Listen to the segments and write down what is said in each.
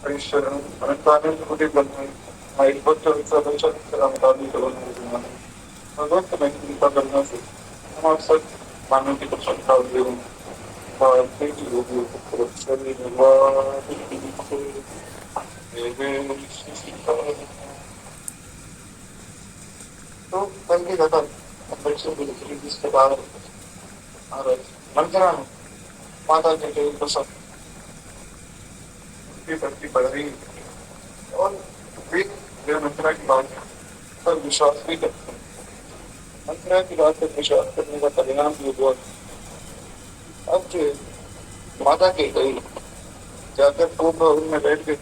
Einstellung, ein kleines Problem, mai botto c'era un po' di colore, ma dopo mi è per me, ma so, ma non ti posso fare un po' di produzione di तो कल की लगा बच्चों को जिसके बाद और मंत्रा माता के तो सब की भक्ति बढ़ रही है और वे जो मंत्रा की बात पर विश्वास भी करते हैं। मंत्रा की बात पर विश्वास करने का परिणाम ये हुआ अब जो माता के गई जाकर कोप भवन में बैठ गई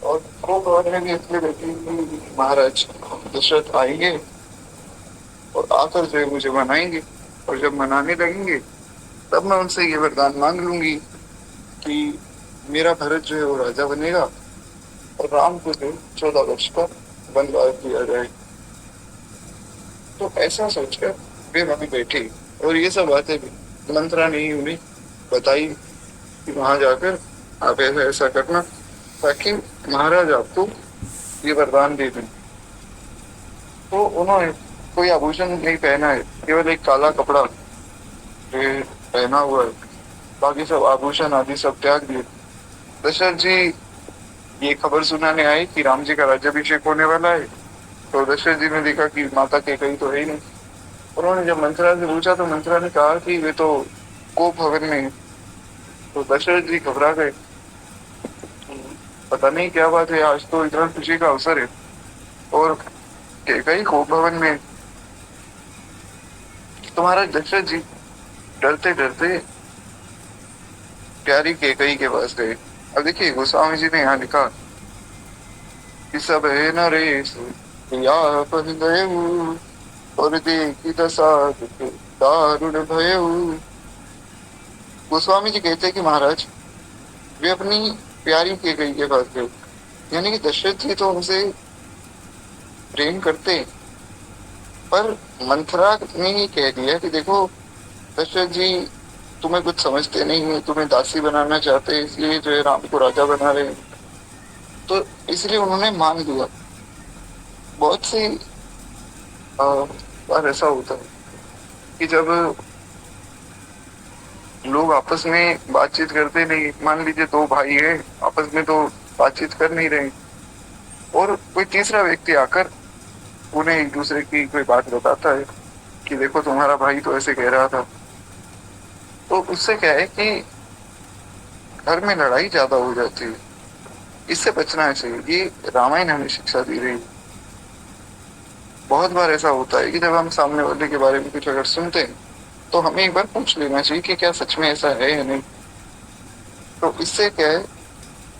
और कोप भवन में भी इसलिए बैठी कि महाराज दशरथ आएंगे और आकर जो है मुझे मनाएंगे और जब मनाने लगेंगे तब मैं उनसे ये वरदान मांग लूंगी कि मेरा भरत जो है वो राजा बनेगा और राम को जो 14 वर्ष का वनवास दिया जाए। तो ऐसा सोचकर वे वहां बैठी और ये सब बातें भी मंत्रा ने उन्हें बताई कि वहां जाकर आप ऐसा ऐसा करना ताकि महाराज आपको ये वरदान दे दें। तो उन्होंने कोई आभूषण नहीं पहना है, केवल एक काला कपड़ा पहना हुआ है, बाकी सब आभूषण आदि सब त्याग दिए। दशरथ जी ये खबर सुनाने आए कि राम जी का राज्याभिषेक होने वाला है। तो दशरथ जी ने देखा कि माता के कहीं तो है ही नहीं। उन्होंने जब मंत्रा से पूछा तो मंत्रा ने कहा कि वे तो कोप भवन में है। तो दशरथ जी घबरा गए, पता नहीं क्या बात है, आज तो इतना खुशी का अवसर है और कई कोप भवन में। तुम्हारा दशरथ जी डरते डरते प्यारी केकई के पास गए। अब देखिए गोस्वामी जी ने यहाँ लिखा कि सब है न रे या और देखी दशा दारुण भय। गोस्वामी जी कहते हैं कि महाराज वे अपनी प्यारी केकई के पास गए, यानी कि दशरथ जी तो उनसे प्रेम करते, पर मंथरा ने ही कह दिया कि देखो दशरथ जी तुम्हें कुछ समझते नहीं है, तुम्हें दासी बनाना चाहते हैं, इसलिए जो है राम को राजा बना रहे हैं। तो इसलिए उन्होंने मान लिया। बहुत सी बार ऐसा होता है कि जब लोग आपस में बातचीत करते नहीं, मान लीजिए दो भाई है आपस में तो बातचीत कर नहीं रहे और कोई तीसरा व्यक्ति आकर उन्हें एक दूसरे की कोई बात बताता है कि देखो तुम्हारा भाई तो ऐसे कह रहा था। तो उससे क्या है कि घर में लड़ाई ज्यादा हो जाती है, इससे बचना चाहिए। ये रामायण हमें शिक्षा दी रही है। बहुत बार ऐसा होता है कि जब हम सामने वाले के बारे में कुछ अगर सुनते हैं तो हमें एक बार पूछ लेना चाहिए कि क्या सच में ऐसा है या नहीं। तो इससे क्या है,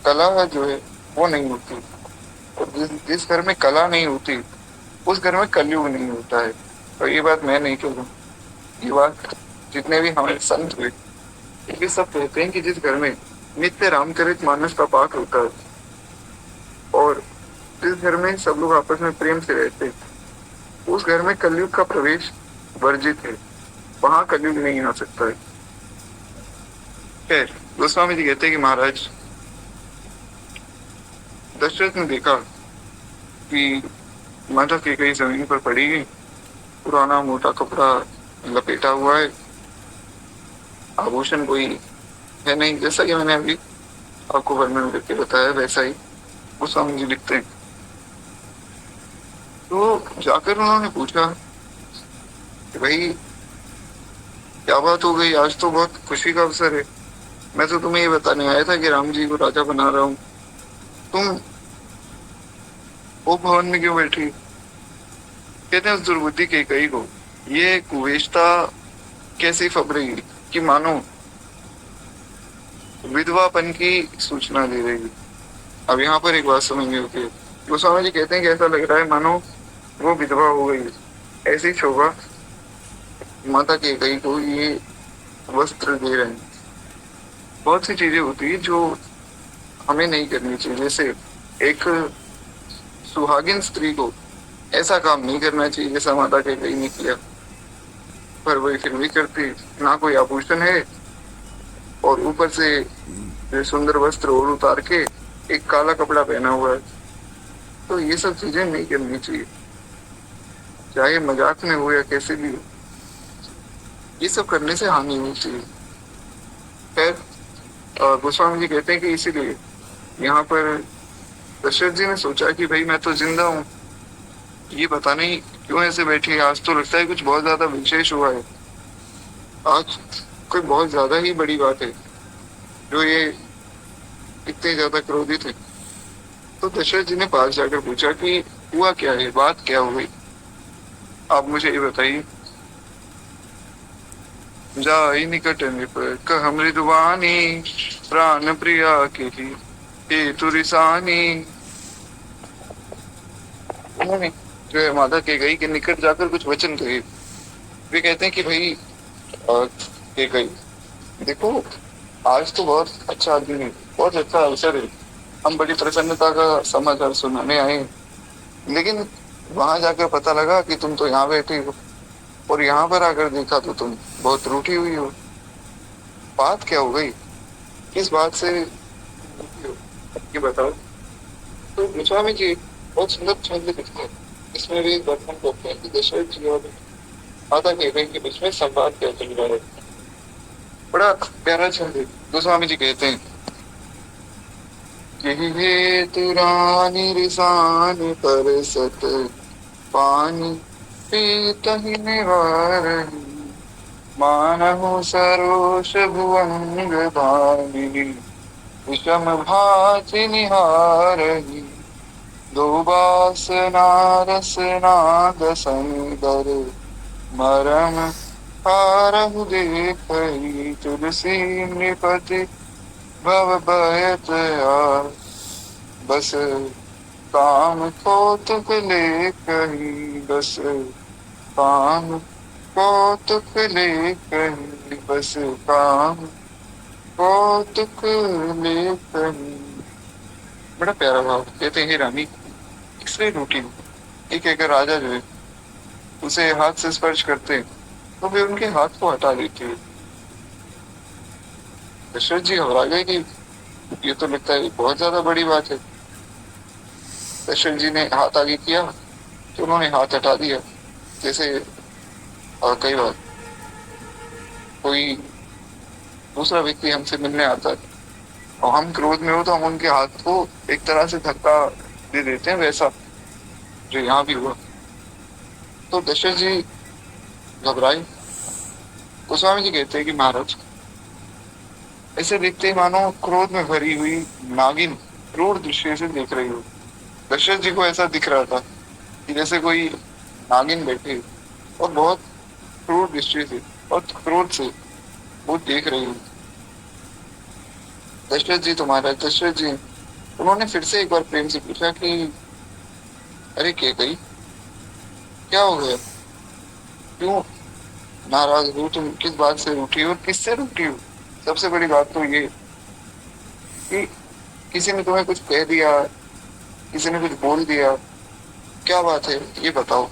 कला जो है वो नहीं होती और जिस घर में कला नहीं होती उस घर में कलयुग नहीं होता है। और ये बात मैं नहीं कहूँ, ये बात जितने भी हमारे संत हुए ये सब कहते हैं कि जिस घर में नित्य रामचरित मानस का पाठ होता है और जिस घर में सब लोग आपस में प्रेम से रहते हैं उस घर में कलयुग का प्रवेश वर्जित है, वहां कलयुग नहीं आ सकता है। खैर गोस्वामी जी कहते हैं कि महाराज दशरथ ने देखा कि माता की कई जमीन पर पड़ी गई, पुराना मोटा कपड़ा लपेटा हुआ है, आभूषण कोई है नहीं, जैसा कि मैंने अभी आपको वर्णन करके बताया वैसा ही गोस्वामी जी लिखते हैं। तो जाकर उन्होंने पूछा कि भाई क्या बात हो गई, आज तो बहुत खुशी का अवसर है, मैं तो तुम्हें ये बताने आया था कि राम जी को राजा बना रहा हूँ, तुम वो भवन में क्यों बैठी। कहते हैं उस दुर्बुद्धि के कई को ये कुवेशता कैसी फबरी कि मानो विधवापन की सूचना दे रही। अब यहाँ पर एक बात समझनी होती है, गोस्वामी जी कहते हैं कि ऐसा लग रहा है मानो वो विधवा हो गई, ऐसी शोभा माता के कई को ये वस्त्र दे रहे हैं। बहुत सी चीजें होती है जो हमें नहीं करनी चाहिए, जैसे एक सुहागिन स्त्री को ऐसा काम नहीं करना चाहिए जैसा माता के कई ने किया। पर वही फिर भी करती, ना कोई आभूषण है और ऊपर से ये सुंदर वस्त्र और उतार के एक काला कपड़ा पहना हुआ है। तो ये सब चीजें नहीं करनी चाहिए, चाहे मजाक में हो या कैसे भी हो। ये सब करने से हानि नहीं चाहिए। खैर, गोस्वामी जी कहते हैं कि इसीलिए यहाँ पर दशरथ जी ने सोचा कि भाई मैं तो जिंदा हूँ, ये पता नहीं क्यों ऐसे बैठे, आज तो लगता है कुछ बहुत ज्यादा विशेष हुआ है, आज कोई बहुत ज्यादा ही बड़ी बात है जो ये इतने ज्यादा क्रोधित है। तो दशरथ जी ने पास जाकर पूछा कि हुआ क्या है, बात क्या हो गई, आप मुझे ये बताइए। जाई निकट नृप कह मृदुवानी, प्राण प्रिया के हे तुरिसानी। उन्होंने जो है माता कैकेयी के निकट जाकर कुछ वचन कहे। वे कहते हैं कि भाई कैकेयी, देखो आज तो बहुत अच्छा दिन है, बहुत अच्छा अवसर है, हम बड़ी प्रसन्नता का समाचार सुनाने आए, लेकिन वहां जाकर पता लगा कि तुम तो यहाँ बैठे हो और यहाँ पर आकर देखा तो तुम बहुत रूठी हुई हो। बात क्या हो गई, किस बात से रूठी हो, ये बताओ। तो गोस्वामी जी बहुत सुंदर छंद लिखते हैं, इसमें भी वर्णन करते हैं कि दशरथ जी और माता कैकेयी के बीच में संवाद क्या चल रहा है। बड़ा प्यारा छंद है। गोस्वामी जी कहते हैं कि हे तुरानी रिसान पर सत पानी पीतहि निवारहि, मानहु सरोष भुवंग धानी, विषम भाति निहारहि, दो बासना रसनाद संदर, मरम हारहु देखहि, तुलसी नृपति भव भयत आर, बस काम कौतुक लेखहि, बस काम कौतुक लेखहि, बस काम कौतुक लेखहि। बड़ा प्यारा भाव। कहते हैं रानी इसलिए रूठी हूँ, ये कहकर राजा जो है उसे हाथ से स्पर्श करते हैं तो वे उनके हाथ को हटा देते हैं। दशरथ जी घबरा गए कि ये तो लगता है बहुत ज्यादा बड़ी बात है। दशरथ जी ने हाथ आगे किया तो उन्होंने हाथ हटा दिया। जैसे कई बार कोई दूसरा व्यक्ति हमसे मिलने आता है और हम क्रोध में हो तो हम उनके हाथ को एक तरह से धक्का दे देते हैं, वैसा जो यहाँ भी हुआ। तो दशरथ जी घबराए। गोस्वामी जी कहते हैं कि महाराज ऐसे देखते ही मानो क्रोध में भरी हुई नागिन क्रूर दृष्टि से देख रही हो। दशरथ जी को ऐसा दिख रहा था कि जैसे कोई नागिन बैठे और बहुत क्रूर दृष्टि से और क्रोध से वो देख रही हो। दशरथ जी तुम्हारा दशरथ जी, उन्होंने फिर से एक बार प्रेम से पूछा कि अरे कैकेयी क्या हो गया, क्यों नाराज हो तुम, किस बात से रूठी हो, किससे रूठी हो। सबसे बड़ी बात तो ये कि किसी ने तुम्हें कुछ कह दिया, किसी ने कुछ बोल दिया, क्या बात है ये बताओ।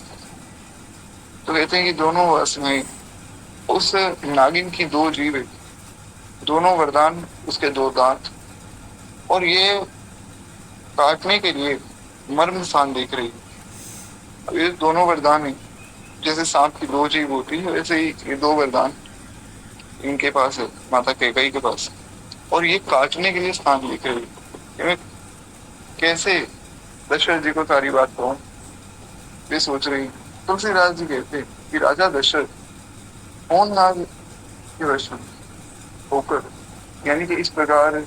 तो कहते हैं कि दोनों वश में उस नागिन की दो जीभ है, दोनों वरदान उसके दो दांत, और ये काटने के लिए मर्म स्थान देख रही है। अब ये दोनों वरदान है, जैसे सांप की दो जीभ होती है वैसे ही ये दो वरदान इनके पास है, माता कैकेयी के पास, और ये काटने के लिए स्थान देख रही है। कैसे दशरथ जी को सारी बात कहूं, ये सोच रही। तुलसीदास जी कहते कि राजा दशरथ कौन नाग के वश में होकर, यानी कि इस प्रकार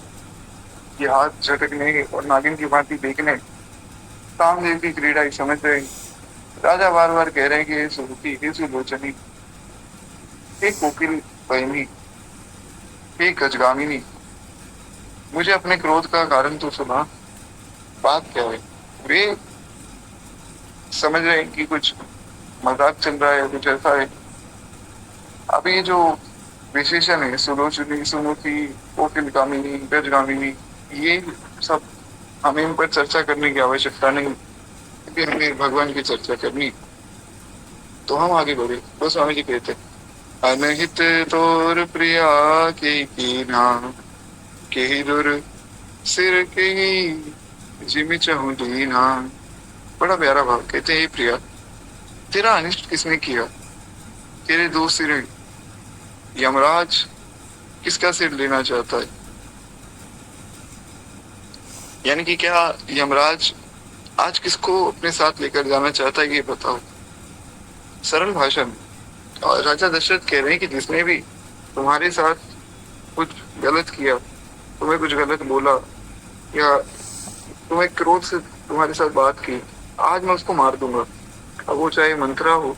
ये हाथ झटकने और नागिन की भांति देखने, कामदेव की क्रीड़ा समझ रहे। राजा बार बार कह रहे हैं कि हे सुरुचि, हे सुलोचनी, हे कोकिल बहनी, हे गजगामिनी, मुझे अपने क्रोध का कारण तो सुना, बात क्या है। वे समझ रहे हैं कि कुछ मजाक चल रहा है, कुछ ऐसा है। अब ये जो विशेषण है सुलोचनी, सुमुखी, कोकिल कामिनी, गजगामिनी, ये सब हमें इन पर चर्चा करने की आवश्यकता नहीं, क्योंकि हमें भगवान की चर्चा करनी। तो हम आगे बढ़े। तो स्वामी जी कहते अनहित तोर प्रिया के कीना, के दुर सिर के जिमि चहु दीना। बड़ा प्यारा भाव। कहते हैं प्रिया, तेरा अनिष्ट किसने किया? तेरे दो सिर हैं। यमराज किसका सिर लेना चाहता है? यानी कि क्या यमराज आज किसको अपने साथ लेकर जाना चाहता है, ये बताओ। सरल भाषा में। और राजा दशरथ कह रहे हैं कि जिसने भी तुम्हारे साथ कुछ गलत किया, तुम्हें कुछ गलत बोला, या तुम्हें क्रोध से तुम्हारे साथ बात की, आज मैं उसको मार दूंगा। अब वो चाहे मंत्रा हो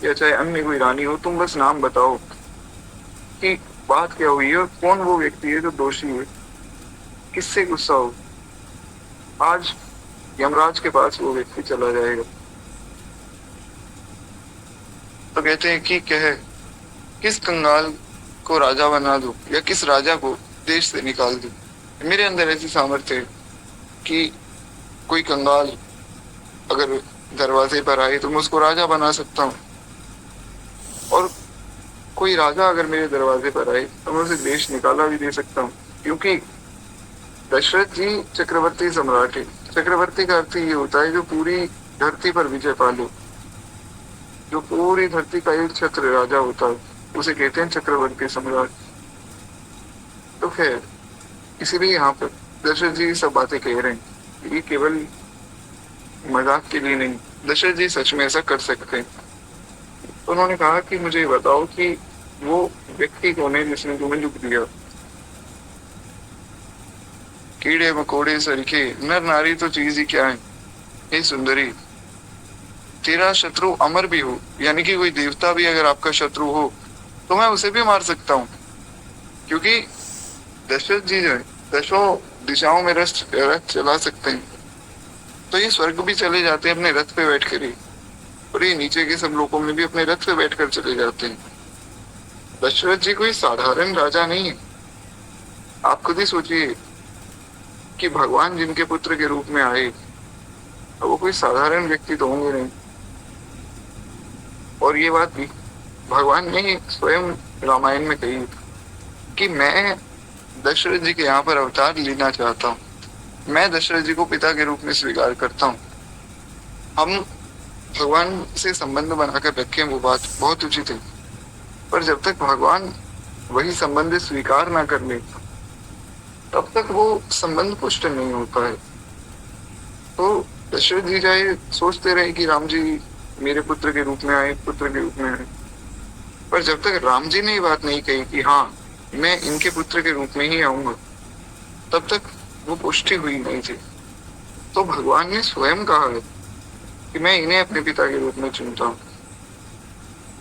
या चाहे अन्य कोई रानी हो, तुम बस नाम बताओ कि बात क्या हुई है, कौन वो व्यक्ति है जो दोषी है, किससे गुस्सा हो। आज यमराज के पास वो व्यक्ति चला जाएगा। तो कहते हैं कि किस कंगाल को राजा बना दूं, या किस राजा को देश से निकाल दूं। मेरे अंदर ऐसी सामर्थ्य है कि कोई कंगाल अगर दरवाजे पर आए तो मैं उसको राजा बना सकता हूँ, और कोई राजा अगर मेरे दरवाजे पर आए तो मैं उसे देश निकाला भी दे सकता हूँ। क्योंकि दशरथ जी चक्रवर्ती सम्राट है। चक्रवर्ती का अर्थ ये होता है जो पूरी धरती पर विजय पाले, जो पूरी धरती का एक छत्र राजा होता है, उसे कहते हैं चक्रवर्ती सम्राट। तो खैर, इसीलिए यहाँ पर दशरथ जी सब बातें कह रहे हैं। ये केवल मजाक के लिए नहीं, दशरथ जी सच में ऐसा कर सकते हैं। तो उन्होंने कहा कि मुझे बताओ कि वो व्यक्ति कौन है जिसने तुम्हें दुख दिया। कीड़े मकोड़े सरीखे नर नारी तो चीज ही क्या है। हे सुंदरी, तेरा शत्रु अमर भी हो, यानी कि कोई देवता भी अगर आपका शत्रु हो तो मैं उसे भी मार सकता हूँ। क्योंकि दशरथ जी जो है दशों दिशाओं में रथ चला सकते हैं। तो ये स्वर्ग भी चले जाते हैं अपने रथ पे बैठ कर ही, और ये नीचे के सब लोगों में भी अपने रथ पे बैठकर चले जाते हैं। दशरथ जी कोई साधारण राजा नहीं है। आप खुद ही सोचिए कि भगवान जिनके पुत्र के रूप में आए, तो वो कोई साधारण व्यक्ति तो होंगे नहीं। और ये बात भी भगवान ने ही स्वयं रामायण में कही कि मैं दशरथ जी के यहाँ पर अवतार लेना चाहता हूँ, मैं दशरथ जी को पिता के रूप में स्वीकार करता हूँ। हम भगवान से संबंध बनाकर रखें, वो बात बहुत उचित है, पर जब तक भगवान वही संबंध स्वीकार ना कर ले तब तक वो संबंध पुष्ट नहीं होता है। तो दशरथ जी चाहे सोचते रहे कि राम जी मेरे पुत्र के रूप में आए, पुत्र के रूप में आए, पर जब तक राम जी ने ये बात नहीं कही कि हाँ मैं इनके पुत्र के रूप में ही आऊंगा, तब तक वो पुष्टि हुई नहीं थी। तो भगवान ने स्वयं कहा है कि मैं इन्हें अपने पिता के रूप में चुनता हूँ।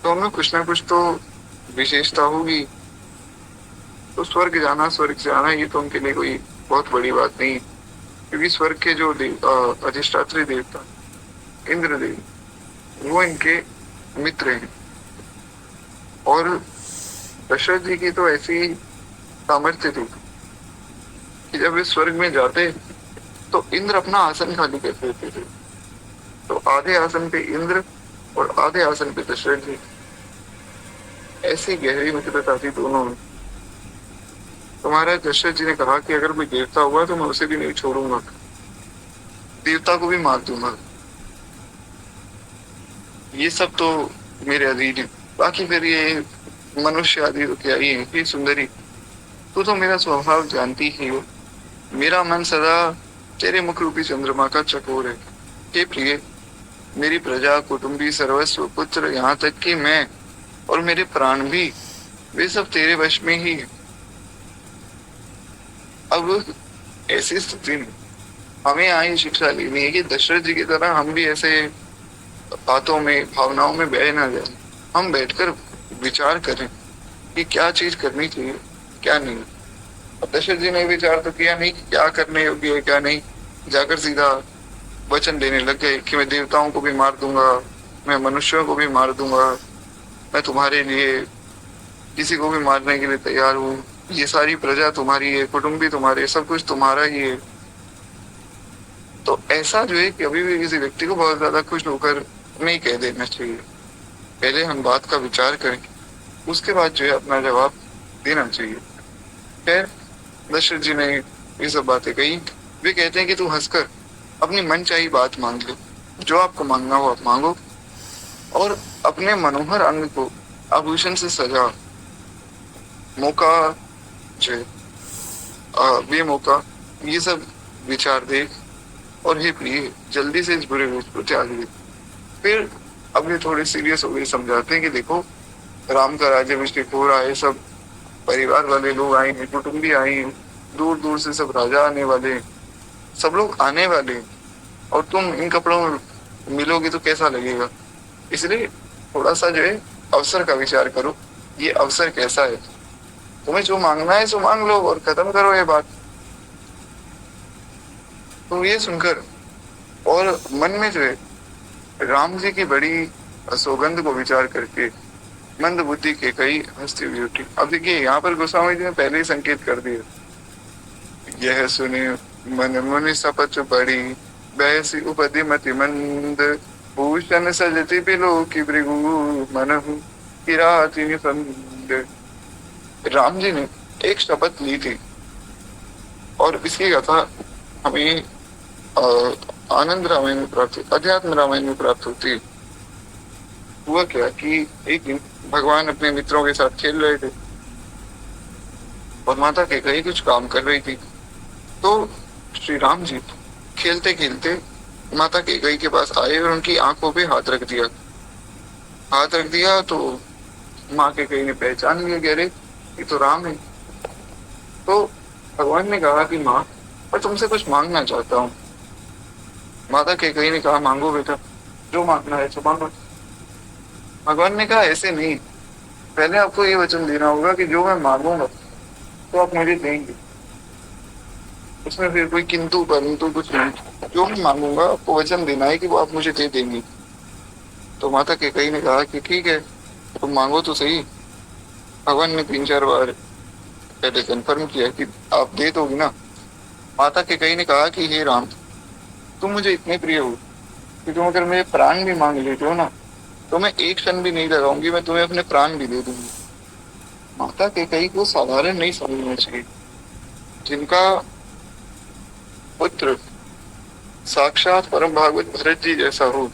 तो उनमें कुछ ना कुछ तो विशेषता होगी। तो स्वर्ग जाना ये तो उनके लिए कोई बहुत बड़ी बात नहीं है, क्योंकि स्वर्ग के जो अधिष्ठात्री देवता इंद्रदेव, वो इनके मित्र हैं। और दशरथ जी की तो ऐसी सामर्थ्य थी कि जब वे स्वर्ग में जाते तो इंद्र अपना आसन खाली कर देते थे। तो आधे आसन पे इंद्र और आधे आसन पे दशरथ जी। ऐसी गहरी मित्रता थी दोनों में। तो महाराज दशरथ जी ने कहा कि अगर कोई देवता हुआ तो मैं उसे भी नहीं छोड़ूंगा, देवता को भी मार दूंगा। ये सब तो मेरे अधीन है। बाकी फिर ये मनुष्य आदि तो क्या ही है। सुंदरी, तू तो मेरा स्वभाव जानती ही हो। मेरा मन सदा तेरे मुख रूपी चंद्रमा का चकोर है। हे प्रिय, मेरी प्रजा, कुटुंबी, सर्वस्व, पुत्र, यहाँ तक कि मैं और मेरे प्राण भी, वे सब तेरे वश में ही है। अब ऐसी स्थिति में हमें आई शिक्षा लेनी है कि दशरथ जी की तरह हम भी ऐसे बातों में, भावनाओं में बह ना जाए। हम बैठकर विचार करें कि क्या चीज करनी चाहिए, क्या नहीं। अब दशरथ जी ने विचार तो किया नहीं कि क्या करने योग्य है क्या नहीं, जाकर सीधा वचन देने लग गए कि मैं देवताओं को भी मार दूंगा, मैं मनुष्यों को भी मार दूंगा, मैं तुम्हारे लिए किसी को भी मारने के लिए तैयार हूँ, ये सारी प्रजा तुम्हारी है, कुटुंब भी तुम्हारे, सब कुछ तुम्हारा ही है। तो ऐसा जो है कि अभी भी किसी व्यक्ति को बहुत ज्यादा खुश होकर नहीं कह देना चाहिए। पहले हम बात का विचार करें उसके बाद जो है अपना जवाब देना चाहिए। खैर, दशरथ जी ने ये सब बातें कही। वे कहते हैं कि तू हंसकर अपनी मनचाही बात मांग ले, जो आपको मांगना हो आप मांगो, और अपने मनोहर अंग को आभूषण से सजा। मौका जो है, बेमौका ये सब विचार देख, और हे प्रिय, जल्दी से इस बुरे वेश को त्याग दे। फिर अब ये थोड़े सीरियस हो गए, समझाते हैं कि देखो, राम का राज्याभिषेक हो रहा है, सब परिवार वाले लोग आएंगे, कुटुंबी आएंगे, दूर दूर से सब राजा आने वाले हैं, सब लोग आने वाले हैं, और तुम इन कपड़ों में मिलोगे तो कैसा लगेगा। इसलिए थोड़ा सा जो है अवसर का विचार करो, ये अवसर कैसा है, तुम्हें जो मांगना है सो मांग लो और खत्म करो ये बात। तो ये सुनकर और मन में जो है राम जी की बड़ी सौगंध को विचार करके मंद बुद्धि के कई हंसती हुई उठी। अब देखिए, यहाँ पर गोस्वामी जी ने पहले ही संकेत कर दिया, यह सुने मन मुनि सपच बड़ी, बैसी उपधि मति मंद, भूषण सजति बिलो की भृगु, मनहु किराति निफंद। राम जी ने एक शपथ ली थी, और इसकी कथा हमें आनंद रामायण में प्राप्त, अध्यात्म रामायण में प्राप्त होती है। हुआ क्या कि एक दिन भगवान अपने मित्रों के साथ खेल रहे थे, और माता कैकेयी कुछ काम कर रही थी। तो श्री राम जी खेलते खेलते माता कैकेयी के पास आए और उनकी आंखों पे हाथ रख दिया। हाथ रख दिया तो माँ कैकेयी ने पहचान लिया, कह रहे ये तो राम है। तो भगवान ने कहा कि माँ, मैं तुमसे कुछ मांगना चाहता हूँ। माता कैकेयी ने कहा, मांगो बेटा, जो मांगना है सो मांगो। भगवान ने कहा, ऐसे नहीं, पहले आपको ये वचन देना होगा कि जो मैं मांगूंगा तो आप मुझे देंगे। उसमें फिर कोई किंतु परंतु कुछ नहीं, जो मैं मांगूंगा आपको वचन देना है कि वो आप मुझे दे देंगे। तो माता कैकेयी ने कहा कि ठीक है, तुम मांगो तो सही। भगवान ने 3-4 बार पहले कंफर्म किया कि आप दे दोगे ना। माता कैकेयी ने कहा कि हे राम, तुम मुझे इतने प्रिय हो कि तुम अगर मेरे प्राण भी मांग लेते हो ना, तो मैं एक क्षण भी नहीं लगाऊंगी, मैं तुम्हें अपने प्राण भी दे दूंगी। माता कैकेयी को साधारण नहीं समझना चाहिए। जिनका पुत्र साक्षात परम भागवत भरत जी जैसा हो,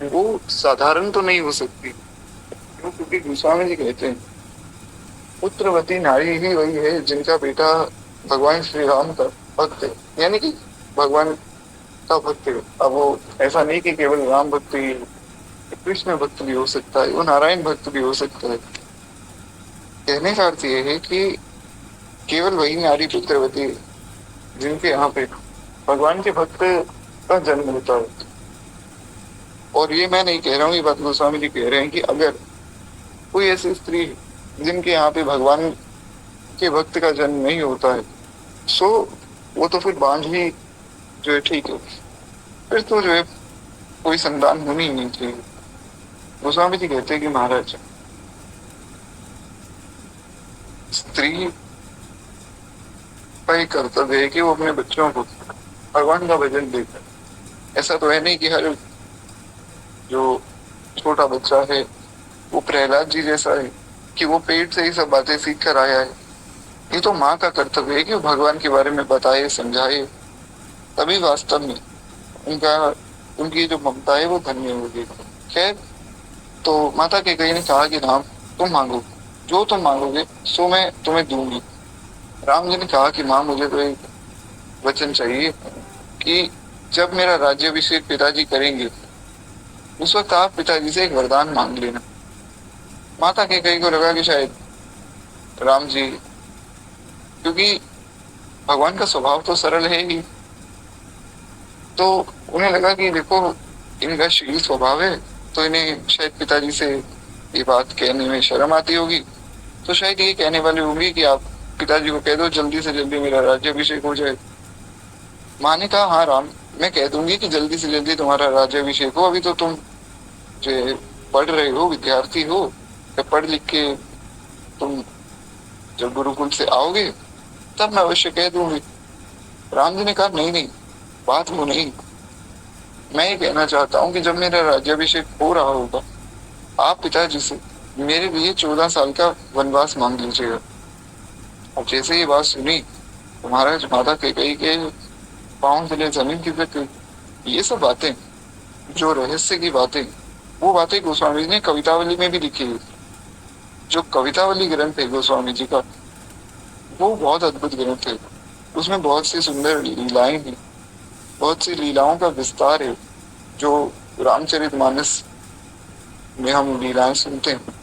वो साधारण तो नहीं हो सकती। क्यों? क्योंकि गोस्वामी जी कहते हैं, पुत्रवती नारी ही वही है जिनका बेटा भगवान श्री राम का भक्त है, यानी कि भगवान का भक्त है। अब वो ऐसा नहीं कि केवल राम भक्त ही, कृष्ण भक्त भी हो सकता है, वो नारायण भक्त भी हो सकता है। कहने का अर्थ यह है कि केवल वही नारी पुत्रवती जिनके यहाँ पे भगवान के भक्त का जन्म होता है। और ये मैं नहीं कह रहा हूँ, ये बात गोस्वामी जी कह रहे हैं कि अगर कोई ऐसी स्त्री जिनके यहाँ पे भगवान के भक्त का जन्म नहीं होता है, सो वो तो फिर बांझ ही जो है ठीक है, फिर तो जो है कोई संतान होनी ही नहीं चाहिए। गोस्वामी जी कहते हैं कि महाराज, स्त्री का एक कर्तव्य है कि वो अपने बच्चों को भगवान का भजन देता। ऐसा तो है नहीं कि हर जो छोटा बच्चा है वो प्रहलाद जी जैसा है कि वो पेट से ही सब बातें सीख कर आया है। ये तो माँ का कर्तव्य है कि वो भगवान के बारे में बताए, समझाए, तभी वास्तव में उनकी जो ममता है वो धन्य होगी। खैर, तो माता कैकेयी ने कहा कि राम, तुम मांगो, जो तुम मांगोगे सो मैं तुम्हें दूंगी। राम जी ने कहा कि माँ, मुझे तो एक वचन चाहिए कि जब मेरा राज्याभिषेक पिताजी करेंगे उस वक्त आप पिताजी से एक वरदान मांग लेना। माता कैकेयी को लगा कि शायद राम जी, क्योंकि भगवान का स्वभाव तो सरल है ही, तो उन्हें लगा कि देखो इनका शील स्वभाव है, तो इन्हें शायद पिताजी से ये बात कहने में शर्म आती होगी, तो शायद ये कहने वाली होंगी कि आप पिताजी को कह दो जल्दी से जल्दी मेरा राज्याभिषेक हो जाए। माँ ने कहा, हाँ राम, मैं कह दूंगी कि जल्दी से जल्दी तुम्हारा राज्याभिषेक हो। अभी तो तुम जो पढ़ रहे हो, विद्यार्थी हो, जब पढ़ लिख के तुम जब गुरुकुल से आओगे तब मैं अवश्य कह दूंगी। राम जी ने कहा, नहीं नहीं, बात वो नहीं, मैं ये कहना चाहता हूँ कि जब मेरा राज्याभिषेक हो रहा होगा, आप पिताजी से मेरे लिए 14 साल का वनवास मांग लीजिएगा। अब जैसे ये बात सुनी तो महाराज माता कैकेयी के पांव तले जमीन खिसक गई। ये सब बातें, जो रहस्य की बातें, वो बातें गोस्वामी जी ने कवितावली में भी लिखी है। जो कवितावली ग्रंथ है गोस्वामी जी का, वो बहुत अद्भुत ग्रंथ है। उसमें बहुत सी सुंदर लीलाएं हैं, बहुत सी लीलाओं का विस्तार है। जो रामचरितमानस में हम लीलाएं सुनते हैं,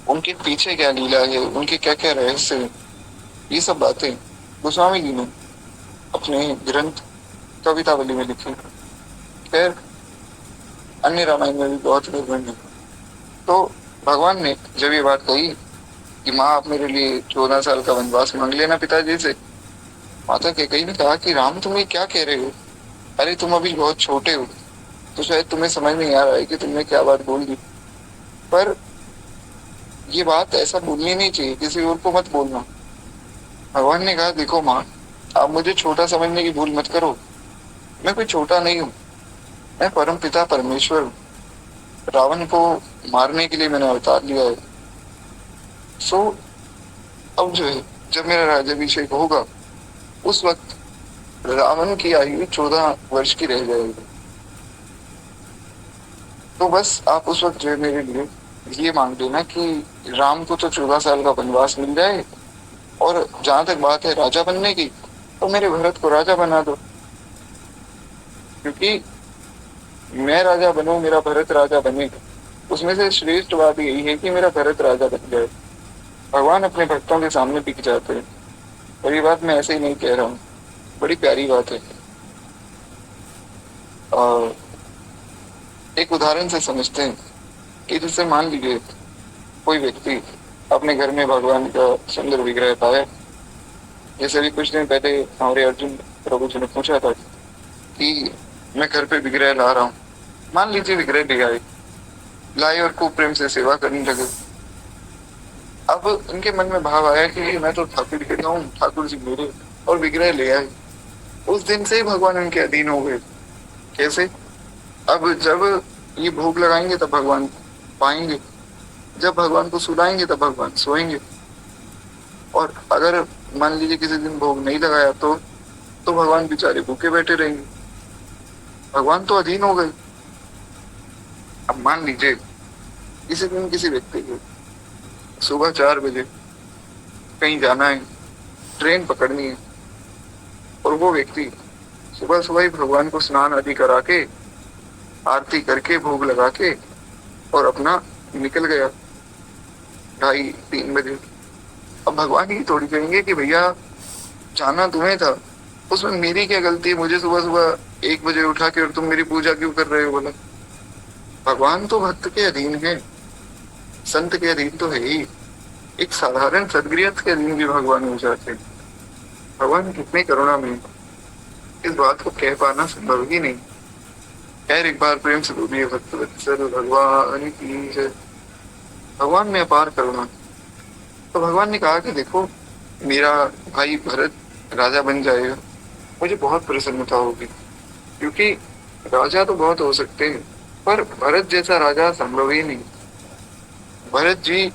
उनके पीछे क्या लीला है, उनके क्या क्या रहस्य है, ये सब बातें गोस्वामी जी ने अपने ग्रंथ कवितावली में लिखी। खैर, अन्य रामायण में भी बहुत वर्णन है। तो भगवान ने जब ये बात कही कि माँ आप मेरे लिए 14 साल का वनवास मांग लेना पिताजी से, माता कैकेयी ने कहा कि राम तुम ये क्या कह रहे हो? अरे तुम अभी बहुत छोटे हो, तो शायद तुम्हें समझ नहीं आ रहा है कि तुमने क्या बात बोल दी। पर ये बात ऐसा बोलनी नहीं चाहिए, किसी और को मत बोलना। भगवान ने कहा देखो माँ, आप मुझे छोटा समझने की भूल मत करो। मैं कोई छोटा नहीं हूँ, मैं परम पिता परमेश्वर हूँ। रावण को मारने के लिए मैंने अवतार लिया है। सो अब जो है, जब मेरा राज्याभिषेक होगा उस वक्त रावण की आयु 14 वर्ष की रह जाएगी। तो बस आप उस वक्त जो है मेरे लिए ये मांग लेना कि राम को तो 14 साल का वनवास मिल जाए, और जहां तक बात है राजा बनने की, तो मेरे भरत को राजा बना दो। क्योंकि मैं राजा बनूं, मेरा भरत राजा बने, उसमें से श्रेष्ठ बात यही है कि मेरा भरत राजा बन जाए। भगवान अपने भक्तों के सामने टिक जाते हैं, और ये बात मैं ऐसे ही नहीं कह रहा हूँ, बड़ी प्यारी बात है। और एक उदाहरण से समझते हैं कि जैसे मान लीजिए कोई व्यक्ति अपने घर में भगवान का सुंदर विग्रह पाया। जैसे भी कुछ दिन पहले हमारे अर्जुन प्रभु जी ने पूछा था कि मैं घर पे विग्रह ला रहा हूँ। मान लीजिए विग्रह ले आए, लाए और खूब प्रेम से सेवा करने लगे। अब उनके मन में भाव आया कि मैं तो ठाकुर के हूँ, ठाकुर जी मेरे, और विग्रह ले आए। उस दिन से ही भगवान उनके अधीन हो गए। कैसे? अब जब ये भोग लगाएंगे तब भगवान पाएंगे, जब भगवान को सुलाएंगे तब भगवान सोएंगे। और अगर मान लीजिए किसी दिन भोग नहीं लगाया तो भगवान बेचारे भूखे बैठे रहेंगे। भगवान तो अधीन हो गए। अब मान लीजिए किसी दिन किसी व्यक्ति को सुबह 4 बजे कहीं जाना है, ट्रेन पकड़नी है, और वो व्यक्ति सुबह सुबह ही भगवान को स्नान आदि करा के, आरती करके, भोग लगा के और अपना निकल गया 2:30-3 बजे। अब भगवान ही थोड़ी कहेंगे कि भैया जाना तुम्हें था, उसमें मेरी क्या गलती है, मुझे सुबह सुबह 1 बजे उठा के और तुम मेरी पूजा क्यों कर रहे हो? बोला भगवान तो भक्त के अधीन है, संत के अधीन तो है ही। एक साधारण सदगृहस्थ के अधीन भी भगवान हो जाते हैं। भगवान कितनी करुणा में, इस बात को कह पाना संभव ही नहीं। खैर, एक बार प्रेम से बोलिए भक्त वत्सल भगवान की जय। भगवान में अपार करुणा। तो भगवान ने कहा कि देखो मेरा भाई भरत राजा बन जाएगा, मुझे बहुत प्रसन्नता होगी। क्योंकि राजा तो बहुत हो सकते हैं, पर भरत जैसा राजा संभव ही नहीं। भरत जी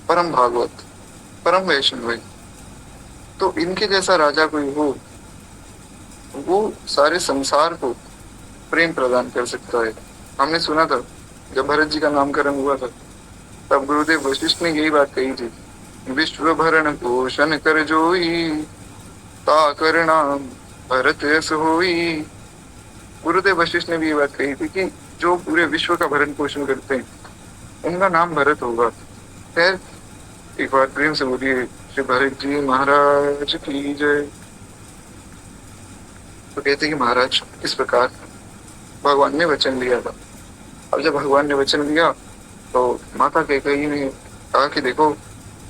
परम भागवत, परम वैष्णव है, तो इनके जैसा राजा कोई हो, वो सारे संसार को प्रेम प्रदान कर सकता है। हमने सुना था जब भरत जी का नामकरण हुआ था, तब गुरुदेव वशिष्ठ ने यही बात कही थी, विश्व भरण पोषण कर जोई, ताकर नाम भरत यस होई। गुरुदेव वशिष्ठ ने भी ये बात कही थी कि जो पूरे विश्व का भरण पोषण करते हैं उनका नाम भरत होगा। खैर, एक बार प्रेम से बोलिए श्री भरत जी महाराज की जय। तो कहते कि महाराज इस प्रकार भगवान ने वचन लिया था। अब जब भगवान ने वचन लिया तो माता कैकेयी ने कहा कि देखो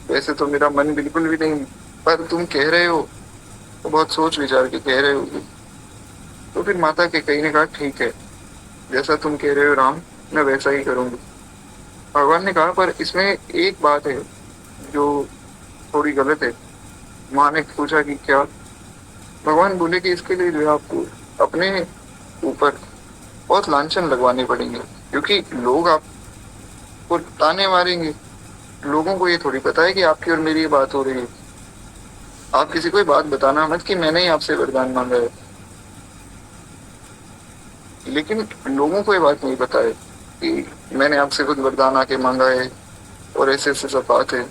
वैसे तो मेरा मन बिल्कुल भी नहीं, पर तुम कह रहे हो तो बहुत सोच विचार के कह रहे हो। तो फिर माता कैकेयी ने कहा ठीक है, जैसा तुम कह रहे हो राम, मैं वैसा ही करूंगी। भगवान ने कहा पर इसमें एक बात है जो थोड़ी गलत है। माँ ने पूछा कि क्या? भगवान बोले कि इसके लिए जो है आपको अपने ऊपर बहुत लांछन लगवाने पड़ेंगे, क्योंकि लोग आपको ताने मारेंगे। लोगों को ये थोड़ी पता है कि आपकी और मेरी ये बात हो रही है। आप किसी को ये बात बताना मत कि मैंने ही आपसे वरदान मांगा है। लेकिन लोगों को ये बात नहीं पता है कि मैंने आपसे खुद वरदान आके मांगा है और ऐसे ऐसे सब बात है,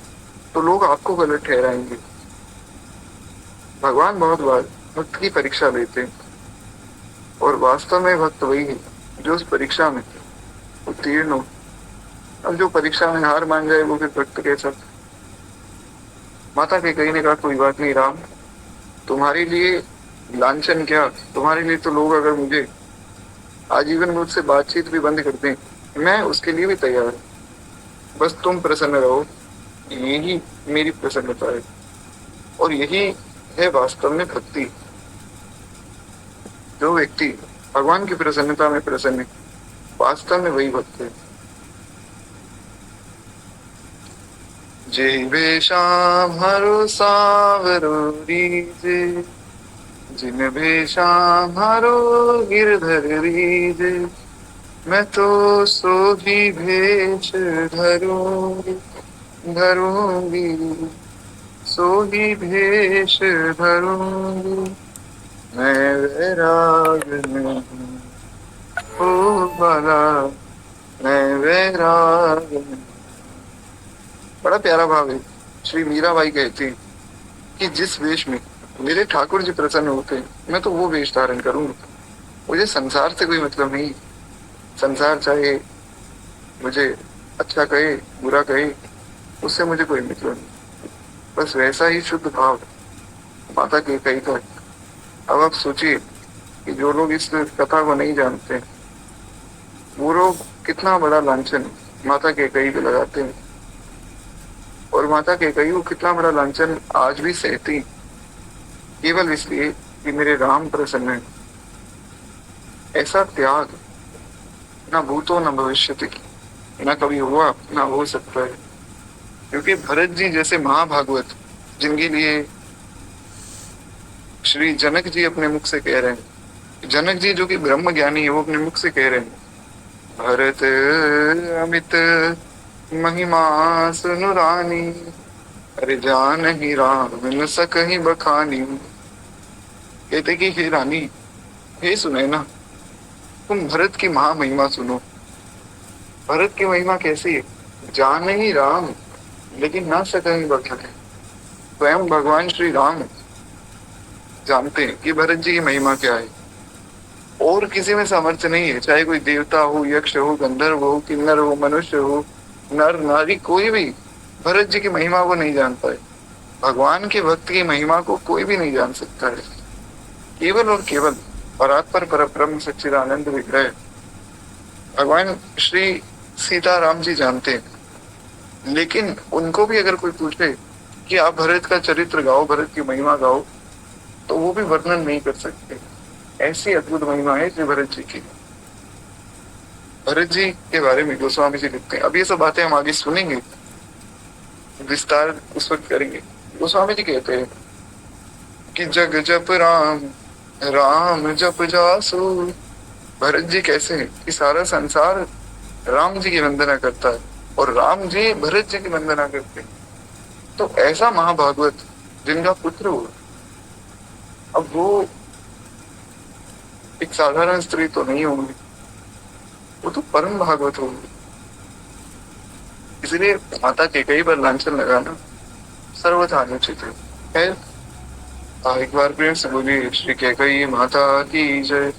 तो लोग आपको गलत ठहराएंगे। भगवान बहुत बार भक्त की परीक्षा लेते हैं, और वास्तव में भक्त वही है जो उस परीक्षा में उत्तीर्ण हो। अब जो परीक्षा में हार मान जाए वो फिर भक्त कैसा। माता कैकेयी ने कहा कोई बात नहीं राम, तुम्हारे लिए लांछन क्या, तुम्हारे लिए तो लोग अगर मुझे आजीवन मुझसे बातचीत भी बंद कर दें, मैं उसके लिए भी तैयार हूँ। बस तुम प्रसन्न रहो, यही मेरी प्रसन्नता है। और यही है वास्तव में भक्ति। जो व्यक्ति भगवान की प्रसन्नता में प्रसन्न है, वास्तव में वही भक्त है। जे बेशाम हरो सावरो रीजे, जिन बेशाम हरो गिरधर रीजे, मैं तो सो ही भेष धरूंगी धरूंगी, सो ही भेष धरूंगी, मैं वैराग में हूँ ओ बाला, मैं वैराग में। बड़ा प्यारा भाव है। श्री मीराबाई कहती कि जिस वेश में मेरे ठाकुर जी प्रसन्न होते हैं, मैं तो वो वेश धारण करूंगा। मुझे संसार से कोई मतलब नहीं। संसार चाहे मुझे अच्छा कहे बुरा कहे, उससे मुझे कोई मतलब नहीं। बस वैसा ही शुद्ध भाव माता कैकेयी का। अब आप सोचिए कि जो लोग इस कथा को नहीं जानते, वो लोग कितना बड़ा लांछन माता कैकेयी पे लगाते हैं, और माता कैकेयी को कितना बड़ा लांछन आज भी सहती, केवल इसलिए कि मेरे राम प्रसन्न है। ऐसा त्याग ना भूतो न भविष्यति, ना कभी हुआ ना हो सकता है। क्योंकि भरत जी जैसे महाभागवत, जिनके लिए श्री जनक जी अपने मुख से कह रहे हैं, जनक जी जो कि ब्रह्म ज्ञानी है, वो अपने मुख से कह रहे हैं, भरत अमित महिमा सुनु रानी, अरे जान ही राम न सकहि बखानी। कहते कि हे रानी, हे सुने ना, तुम भरत की महामहिमा सुनो। भरत की महिमा कैसी है? जान ही राम लेकिन ना सकहि बखानी। स्वयं भगवान श्री राम जानते हैं कि भरत जी की महिमा क्या है, और किसी में सामर्थ्य नहीं है। चाहे कोई देवता हो, यक्ष हो, गंधर्व हो, किन्नर हो, मनुष्य हो, नर नारी, कोई भी भरत जी की महिमा को नहीं जानता है। भगवान के भक्त की महिमा को कोई भी नहीं जान सकता है। केवल और केवल परात्पर परब्रह्म सच्चिदानंद विग्रह भगवान श्री सीताराम जी जानते हैं। लेकिन उनको भी अगर कोई पूछे कि आप भरत का चरित्र गाओ, भरत की महिमा गाओ, तो वो भी वर्णन नहीं कर सकते। ऐसी अद्भुत महिमा है श्री भरत जी की। भरत जी के बारे में गोस्वामी जी लिखते हैं। अब ये सब बातें हम आगे सुनेंगे, विस्तार उस वक्त करेंगे। गोस्वामी जी कहते हैं कि जग जप राम, राम जप जासु। भरत जी कैसे हैं कि सारा संसार राम जी की वंदना करता है, और राम जी भरत जी की वंदना करते हैं। तो ऐसा महाभागवत जिनका पुत्र हो, अब वो एक साधारण स्त्री तो नहीं होंगी, वो तो परम भागवत होंगी। इसलिए माता कैकेयी पर लांछन लगाना सर्वथा अनुचित है। एक बार प्रेम से बोलिए श्री कैकेयी माता की जय।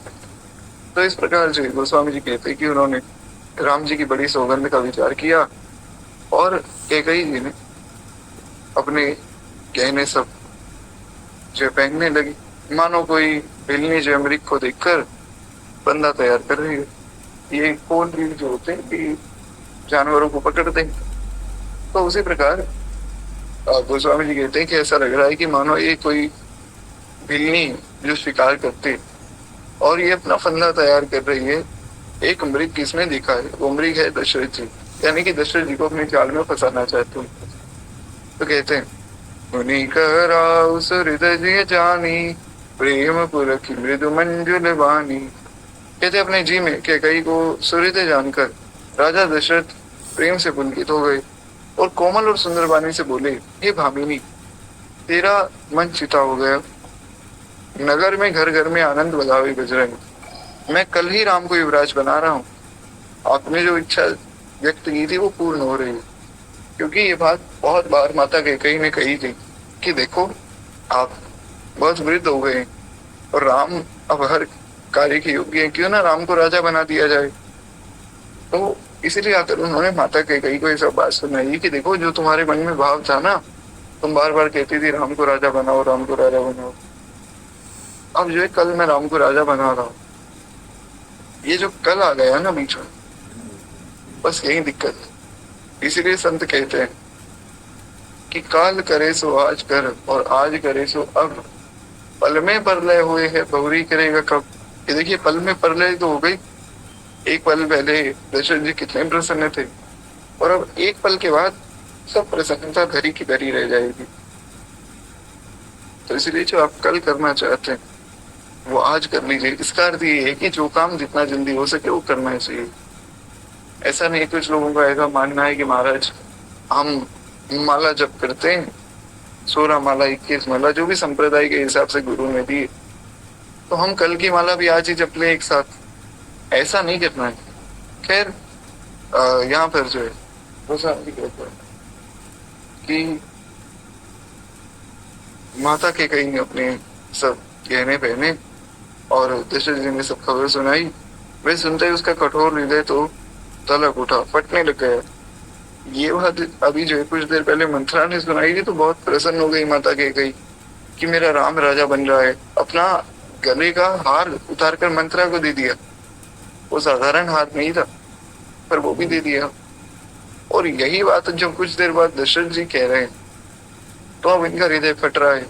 तो इस प्रकार से गोस्वामी जी कहते हैं कि उन्होंने राम जी की बड़ी सौगंध का विचार किया, और कैकेयी जी ने अपने गहने सब जो पहनने लगी, मानो कोई बिल्ली जो अमरीक को देखकर बंदा तैयार कर रही है। ये कौन रील जो होते हैं कि जानवरों को पकड़ते हैं, तो उसी प्रकार गोस्वामी जी कहते हैं कि ऐसा लग रहा है कि मानो ये कोई बिल्ली जो शिकार करते, और ये अपना फंदा तैयार कर रही है। एक मृग किसने देखा है? वो मृग है दशरथ जी, यानी कि दशरथ जी को अपनी चाल में फंसाना चाहते हैं। तो कहते हैं मुनि कराउ सुहृद जानी, प्रेम पुरखी मृदु मंजुल वाणी। कहते अपने जी में कैकेयी को सुहृद जानकर राजा दशरथ प्रेम से पुलकित हो गए और कोमल और सुंदर वाणी से बोले, हे भामिनी, तेरा मन चिता हो गया। नगर में घर घर में आनंद बधावे बज रहे हैं। मैं कल ही राम को युवराज बना रहा हूँ। आपने जो इच्छा व्यक्त की थी वो पूर्ण हो रही है। क्योंकि ये बात बहुत बार माता कैकेयी ने कही थी कि देखो, आप बहुत वृद्ध हो गए और राम अब हर कार्य के योग्य हैं, क्यों ना राम को राजा बना दिया जाए। तो इसीलिए आकर उन्होंने माता कैकेयी को ये सब बात सुनाई कि देखो, जो तुम्हारे मन में भाव था ना, तुम बार बार कहती थी राम को राजा बनाओ, राम को राजा बनाओ, अब जो है कल मैं राम को राजा बना रहा हूँ। ये जो कल आ गया ना बीच में, बस यही दिक्कत है। इसीलिए संत कहते हैं कि काल करे सो आज कर और आज करे सो अब, पल में परलय हुए है बहुरी करेगा कब। ये देखिए, पल में परलय तो हो गई। एक पल पहले दशरथ जी कितने प्रसन्न थे और अब एक पल के बाद सब प्रसन्नता धरी की धरी रह जाएगी। तो इसलिए जो आप कल करना चाहते हैं वो आज कर लीजिए। इसका अर्थ ये है कि जो काम जितना जल्दी हो सके वो करना चाहिए। ऐसा नहीं, कुछ लोगों का ऐसा मानना है कि महाराज हम माला जप करते हैं, 16 माला 21 माला जो भी संप्रदाय के हिसाब से गुरु ने दी, तो हम कल की माला भी आज ही जप लें एक साथ। ऐसा नहीं करना है। खैर, यहाँ पर जो है वो कहता है कि माता कैकेयी ने अपने सब गहने पहने और दशरथ जी ने सब खबर सुनाई। वे सुनते ही उसका कठोर हृदय तो तलक उठा, फटने लग गया। ये बात अभी जो है कुछ देर पहले मंथरा ने सुनाई थी तो बहुत प्रसन्न हो गई माता कैकेयी कि मेरा राम राजा बन रहा है। अपना गले का हार उतार कर मंथरा को दे दिया। वो साधारण हार नहीं था, पर वो भी दे दिया। और यही बात जब कुछ देर बाद दशरथ जी कह रहे हैं तो अब इनका हृदय फट रहा है।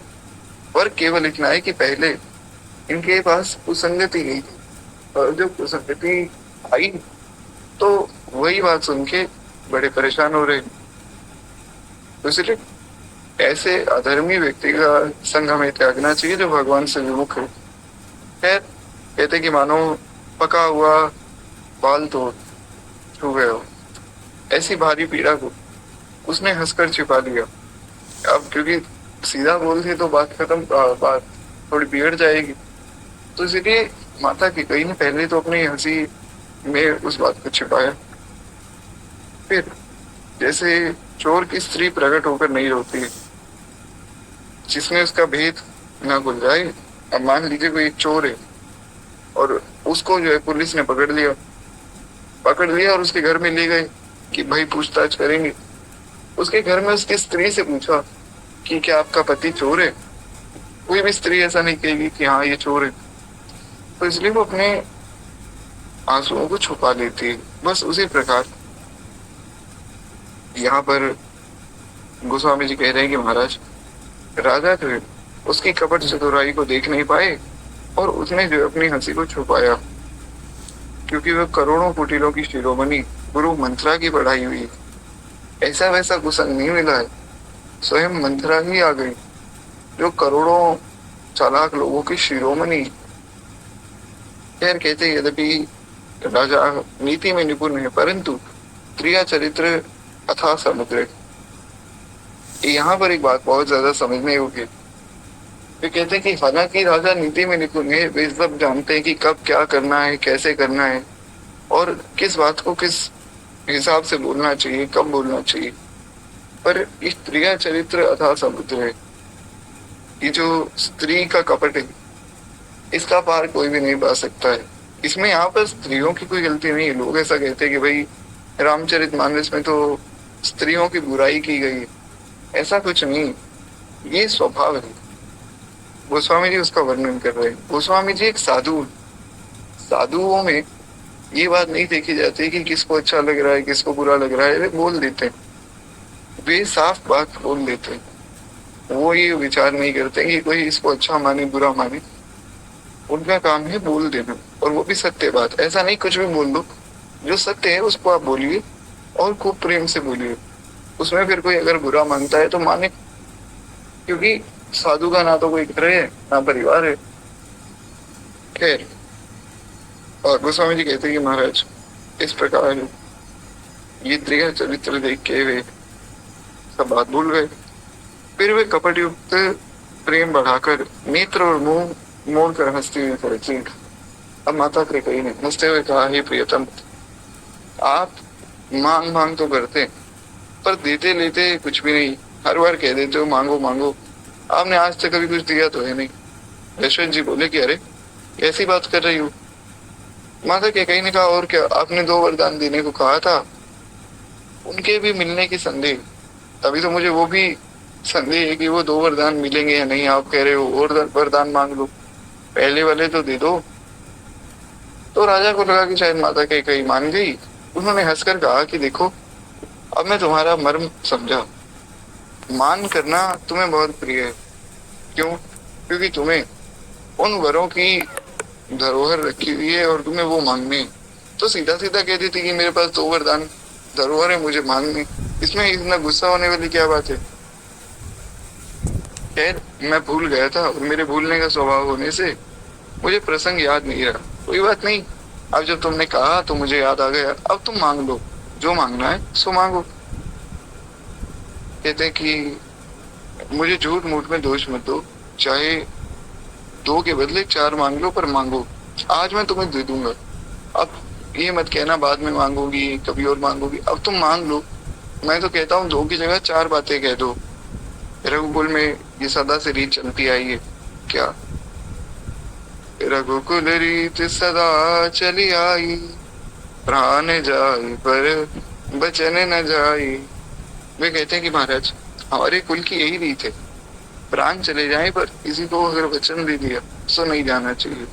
पर केवल इतना है कि पहले इनके पास कुसंगति नहीं थी, और जब कुसंगति आई तो वही बात सुन के बड़े परेशान हो रहे। तो इसलिए ऐसे अधर्मी व्यक्ति का संग हमें त्यागना चाहिए जो भगवान से विमुख है। खैर, कहते कि मानो पका हुआ बाल तो छू गए हो, ऐसी भारी पीड़ा को उसने हंसकर छिपा लिया। अब क्योंकि सीधा बोलते तो बात खत्म, बात थोड़ी बिगड़ जाएगी, तो इसलिए माता कैकेयी ने पहले तो अपनी हंसी में उस बात को छिपाया। फिर जैसे चोर की स्त्री प्रकट होकर नहीं रोती है, जिसमें उसका भेद ना खुल जाए। अब मान लीजिए कोई एक चोर है और उसको जो है पुलिस ने पकड़ लिया और उसके घर में ले गए कि भाई पूछताछ करेंगे। उसके घर में उसकी स्त्री से पूछा कि क्या आपका पति चोर है। कोई भी स्त्री ऐसा नहीं कहेगी कि हाँ ये चोर है, तो इसलिए वो अपने आंसुओं को छुपा लेती है। बस उसी प्रकार यहाँ पर गोस्वामी जी कह रहे हैं कि महाराज, राजा जो है उसकी कपट चतुराई को देख नहीं पाए और उसने जो अपनी हंसी को छुपाया, क्योंकि वह करोड़ों कुटिलों की शिरोमणि गुरु मंथरा की पढ़ाई हुई। ऐसा वैसा कुसंग नहीं मिला है, स्वयं मंथरा ही आ गई जो करोड़ों चालाक लोगों की शिरोमणि। खैर, कहते यद्यपि राजा नीति में निपुण है, परंतु क्रिया चरित्र अथाह समुद्र। यहाँ पर एक बात बहुत ज्यादा समझने योग्य। वे कहते हैं कि हालांकि राजा नीति में निपुण है, वे सब जानते हैं कि कब क्या करना है, कैसे करना है और किस बात को किस हिसाब से बोलना चाहिए, कब बोलना चाहिए, पर इस क्रिया चरित्र अथाह समुद्र है। ये जो स्त्री का कपट है, इसका पार कोई भी नहीं पा सकता है। इसमें यहाँ पर स्त्रियों की कोई गलती नहीं है। लोग ऐसा कहते हैं कि भाई रामचरितमानस में तो स्त्रियों की बुराई की गई है, ऐसा कुछ नहीं, ये स्वभाव है। गोस्वामी जी उसका वर्णन कर रहे हैं। गोस्वामी जी एक साधु, साधुओं में ये बात नहीं देखी जाती कि किसको अच्छा लग रहा है किसको बुरा लग रहा है, वे बोल देते हैं, वे साफ बात बोल देते हैं। वो ये विचार नहीं करते कि कोई इसको अच्छा माने बुरा माने, उनका काम है बोल देना, और वो भी सत्य बात। ऐसा नहीं कुछ भी बोल दो, जो सत्य है उसको आप बोलिए और खूब प्रेम से बोलिए। उसमें फिर कोई अगर बुरा मानता है तो माने, क्योंकि साधु का ना तो कोई घर है ना परिवार है। खैर, और गोस्वामी जी कहते हैं कि महाराज इस प्रकार ये दृढ़ चरित्र देख के वे सब बात भूल गए। फिर वे कपट युक्त प्रेम बढ़ाकर नेत्र और मुंह मोड़ कर हंसती हुई पहुंची। अब माता कैकेयी ने हंसते हुए कहा, हे प्रियतम, आप मांग मांग तो करते पर देते लेते कुछ भी नहीं। हर बार कह देते हो मांगो मांगो, आपने आज तक कभी कुछ दिया तो है नहीं। यशवंत जी बोले कि अरे कैसी बात कर रही हो। माता कैकेयी ने कहा, और क्या, आपने 2 वरदान देने को कहा था, उनके भी मिलने की संदेह। तभी तो मुझे वो भी संदेह है कि वो 2 वरदान मिलेंगे या नहीं। आप कह रहे हो और वरदान मांग लो, पहले वाले तो दे दो। तो राजा को लगा कि शायद माता कैकेयी मान गई। उन्होंने हंसकर कहा कि देखो, अब मैं तुम्हारा मर्म समझा। मान करना तुम्हें बहुत प्रिय है। क्यों? क्योंकि तुम्हें उन वरों की धरोहर रखी हुई है और तुम्हें वो मांगने। तो सीधा सीधा कह देती कि मेरे पास 2 वरदान धरोहर है, मुझे मांगने। इसमें इतना गुस्सा होने वाली क्या बात है। खैर, मैं भूल गया था और मेरे भूलने का स्वभाव होने से मुझे प्रसंग याद नहीं रहा। कोई बात नहीं, अब जब तुमने कहा तो मुझे याद आ गया। अब तुम मांग लो, जो मांगना है सो मांगो। कहते हैं कि मुझे झूठ मूठ में दोष मत दो, चाहे 2 के बदले 4 मांग लो, पर मांगो। आज मैं तुम्हें दे दूंगा। अब ये मत कहना बाद में मांगोगी, कभी और मांगोगी। अब तुम मांग लो। मैं तो कहता हूँ 2 की जगह 4 बातें कह दो। रघुकुल में ये सदा से रीत चलती आई है। क्या? रघुकुल रीत सदा चली आई, प्राण जाई पर बचन न जाई। वे कहते हैं कि महाराज, हमारे कुल की यही रीत है, प्राण चले जाए पर किसी को अगर वचन दे दिया तो नहीं जाना चाहिए।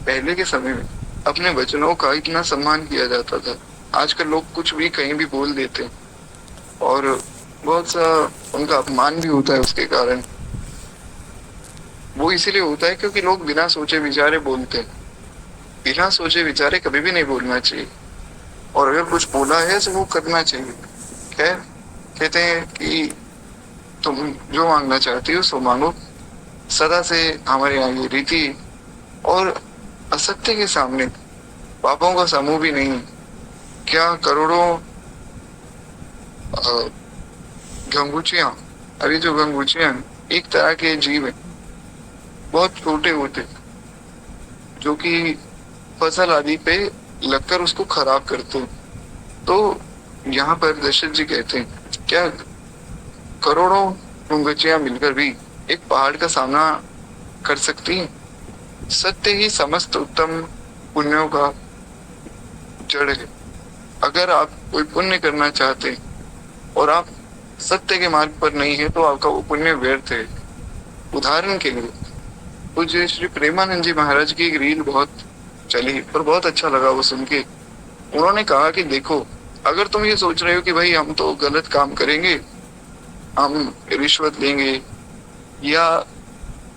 पहले के समय में अपने वचनों का इतना सम्मान किया जाता था। आजकल लोग कुछ भी कहीं भी बोल देते हैं और बहुत सा उनका अपमान भी होता है उसके कारण। वो इसीलिए होता है क्योंकि लोग बिना सोचे विचारे बोलते हैं। बिना सोचे विचारे कभी भी नहीं बोलना चाहिए, और अगर कुछ बोला है तो वो करना चाहिए। खैर, कहते हैं कि तुम जो मांगना चाहती हो सो मांगो। सदा से हमारे यहाँ ये रीति, और असत्य के सामने पापों का समूह भी नहीं। क्या करोड़ों गंगूचियां, अभी जो गंगूचियां एक तरह के जीव है, बहुत छोटे होते, जो कि फसल आदि पे लगकर उसको खराब करते हैं। तो यहाँ पर दशरथ जी कहते हैं, क्या करोड़ों गंगूचियां मिलकर भी एक पहाड़ का सामना कर सकती हैं? सत्य ही समस्त उत्तम पुण्यों का जड़ है। अगर आप कोई पुण्य करना चाहते हैं और आप सत्य के मार्ग पर नहीं है तो आपका वो पुण्य व्यर्थ है। उदाहरण के लिए पूज्य श्री प्रेमानंद जी महाराज की एक रील बहुत चली और बहुत अच्छा लगा वो सुन के। उन्होंने कहा कि देखो, अगर तुम ये सोच रहे हो कि भाई हम तो गलत काम करेंगे, हम रिश्वत लेंगे या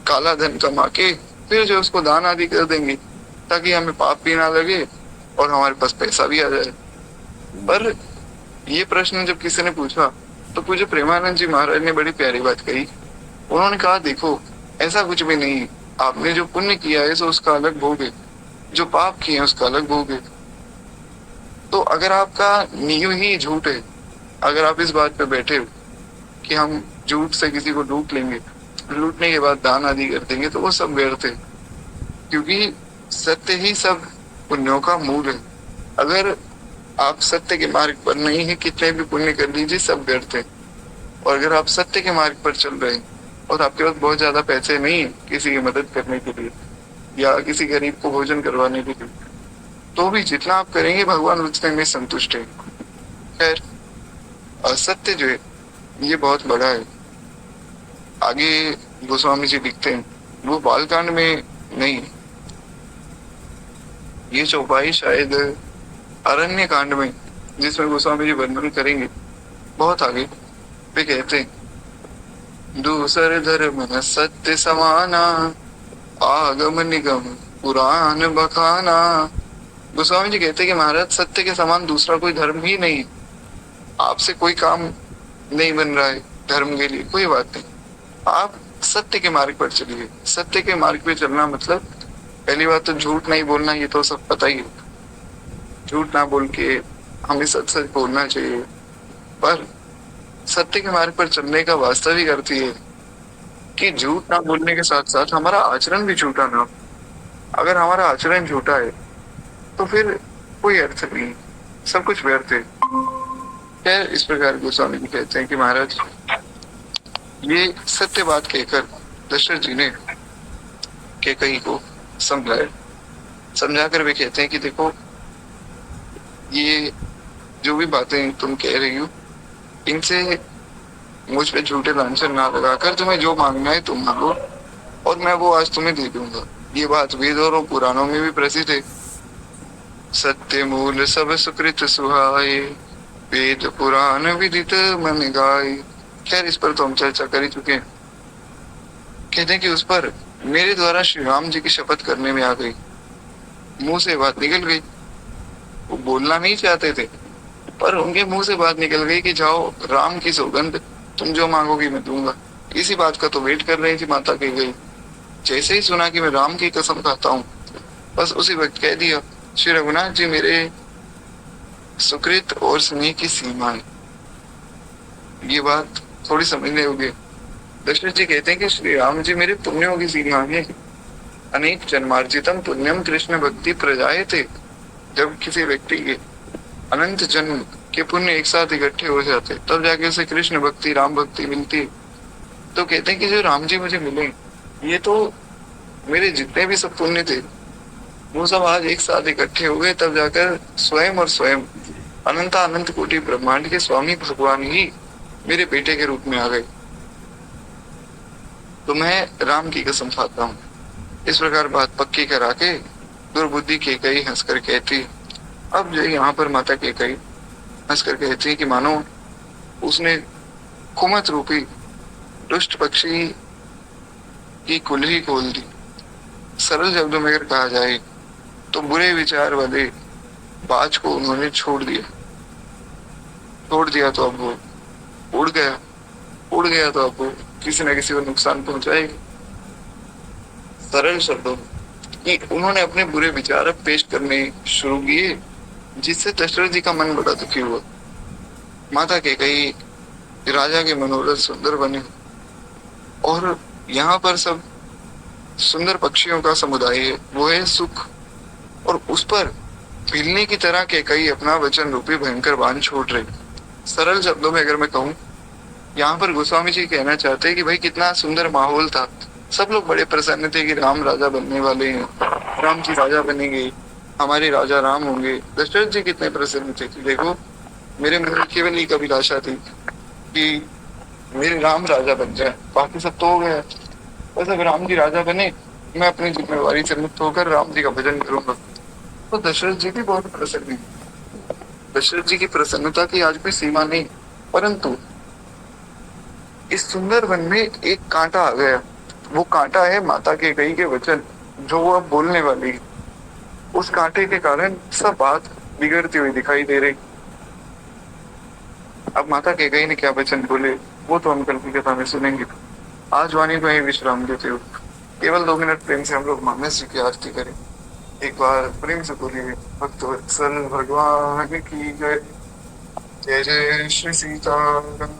काला धन कमा के फिर जो उसको दान आदि कर देंगे ताकि हमें पाप भी ना लगे और हमारे पास पैसा भी आ जाए। पर ये प्रश्न जब किसी ने पूछा तो पूज्य प्रेमानंद जी महाराज ने बड़ी प्यारी बात कही। उन्होंने कहा, देखो, ऐसा कुछ भी नहीं। आपने जो पुण्य किया है तो उसका अलग भोग है, जो पाप किए हैं उसका अलग भोग है। तो अगर आपका नींव ही झूठ है, अगर आप इस बात पे बैठे हो कि हम झूठ से किसी को लूट लेंगे, लूटने के बाद दान आदि कर देंगे, तो वो सब व्यर्थ है। क्योंकि सत्य ही सब पुण्यों का मूल है। अगर आप सत्य के मार्ग पर नहीं है, कितने भी पुण्य कर लीजिए, सब व्यर्थ है। और अगर आप सत्य के मार्ग पर चल रहे हैं और आपके पास बहुत ज्यादा पैसे नहीं है किसी की मदद करने के लिए या किसी गरीब को भोजन करवाने के लिए, तो भी जितना आप करेंगे भगवान उतने में संतुष्ट है। खैर, असत्य जो है ये बहुत बड़ा है। आगे गोस्वामी जी लिखते हैं, वो बालकांड में नहीं, ये चौपाई शायद अरण्य कांड में, जिसमें गोस्वामी जी वर्णन करेंगे बहुत आगे। वे कहते हैं, दूसर धर्म न सत्य समाना, आगम निगम पुराण बखाना। गोस्वामी जी कहते हैं कि महाराज, सत्य के समान दूसरा कोई धर्म ही नहीं। आपसे कोई काम नहीं बन रहा है धर्म के लिए, कोई बात नहीं, आप सत्य के मार्ग पर चलिए। सत्य के मार्ग पे चलना मतलब पहली बात तो झूठ नहीं बोलना, ये तो सब पता ही है। झूठ ना बोल के हमें सच सच बोलना चाहिए, पर सत्य के मार्ग पर चलने का वास्तविक अर्थ ये है कि झूठ ना बोलने के साथ साथ हमारा आचरण भी झूठा ना हो। अगर हमारा आचरण झूठा है तो फिर कोई अर्थ नहीं, सब कुछ व्यर्थ है। खैर, इस प्रकार गोस्वामी जी कहते हैं कि महाराज, ये सत्य बात कहकर दशरथ जी ने कैकेयी को समझाया। समझाकर वे कहते हैं कि देखो, ये जो भी बातें तुम कह रही हो, इनसे मुझ पे झूठे लांछन ना लगाकर तुम्हें जो मांगना है तुम मांगो, और मैं वो आज तुम्हें दे दूंगा। ये बात वेदों और पुराणों में भी प्रसिद्ध है। सत्य मूल सब सुकृत सुहाए, वेद पुराण विदित मन गाए। खैर, इस पर तो हम चर्चा कर ही चुके हैं। कहते हैं कि उस पर मेरे द्वारा श्री राम जी की शपथ करने में आ गई, मुंह से बात निकल गई। वो बोलना नहीं चाहते थे, पर उनके मुंह से बात निकल गई कि जाओ, राम की सौगंध, तुम जो मांगोगी मैं दूंगा। इसी बात का तो वेट कर रही थी माता कैकेयी। जैसे ही सुना कि मैं राम की कसम खाता हूँ, बस उसी वक्त कह दिया, श्री रघुनाथ जी मेरे सुकृत और स्नेह की सीमा है। ये बात थोड़ी समझने होगी। दशरथ जी कहते हैं कि श्री राम जी मेरे पुण्यों की सीमा है। अनेक जन्मार्जितम पुण्यम कृष्ण भक्ति प्रजाए थे। जब किसी व्यक्ति के अनंत जन्म के पुण्य एक साथ इकट्ठे हो जाते, तब जाके उसे कृष्ण भक्ति, राम भक्ति मिलती। तो कहते हैं कि जो राम जी मुझे मिले, ये तो मेरे जितने भी सब पुण्य थे, वो सब आज एक साथ इकट्ठे हो गए, तब जाकर स्वयं और स्वयं अनंत अनंत कोटि ब्रह्मांड के स्वामी भगवान ही मेरे बेटे के रूप में आ गए। तो मैं राम की कसम खाता हूँ। इस प्रकार बात पक्की करा के दुर्बुद्धि कैकेयी हंसकर कहती। अब जो यहाँ पर माता कैकेयी हंसकर कहती है कि मानो उसने कुमत रूपी दुष्ट पक्षी की कुल्ही खोल दी। सरल शब्दों में अगर कहा जाए तो बुरे विचार वाले बाज को उन्होंने छोड़ दिया। छोड़ दिया तो अब वो उड़ गया, उड़ गया तो अब वो किसी न किसी को नुकसान पहुंचाएगा। सरल शब्दों कि उन्होंने अपने बुरे विचार अब पेश करने शुरू किए, जिससे दशरथ जी का मन बड़ा दुखी हुआ। माता कैकेयी राजा के मनोरथ सुंदर बने, और यहाँ पर सब सुंदर पक्षियों का समुदाय है, वो है सुख, और उस पर भिलने की तरह कैकेयी अपना वचन रूपी भयंकर बाण छोड़ रही। सरल शब्दों में अगर मैं कहूँ, यहाँ पर गोस्वामी जी कहना चाहते हैं कि भाई कितना सुंदर माहौल था। सब लोग बड़े प्रसन्न थे कि राम राजा बनने वाले हैं, राम जी राजा बनेंगे, हमारे राजा राम होंगे। दशरथ जी कितने प्रसन्न थे कि देखो, मेरे मन में केवल एक अभिलाषा थी कि मेरे राम राजा बन जाए, बाकी सब तो हो गया। बस अब राम जी राजा बने, मैं अपनी जिम्मेवारी से मुक्त होकर राम जी का भजन करूंगा। तो दशरथ जी भी बहुत प्रसन्न है। दशरथ जी की प्रसन्नता की आज भी सीमा नहीं, परंतु इस सुंदर वन में एक कांटा आ गया। वो कांटा है माता कैकेयी के वचन, जो वो अब बोलने वाली। उस कांटे के कारण सब बात बिगड़ती हुई दिखाई दे रही। अब माता कैकेयी ने क्या वचन बोले, वो तो हम कल की कथा में सुनेंगे। आज वाणी को ही विश्राम देते हो। केवल 2 मिनट प्रेम से हम लोग मानस जी की आरती करें। एक बार प्रेम से बोलिए, भक्त वत्सल भगवान की जय। जय जय श्री सीताराम।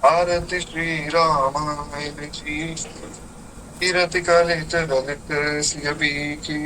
आरती श्री रामायण जी। कीरति कलित ललित सिंह की।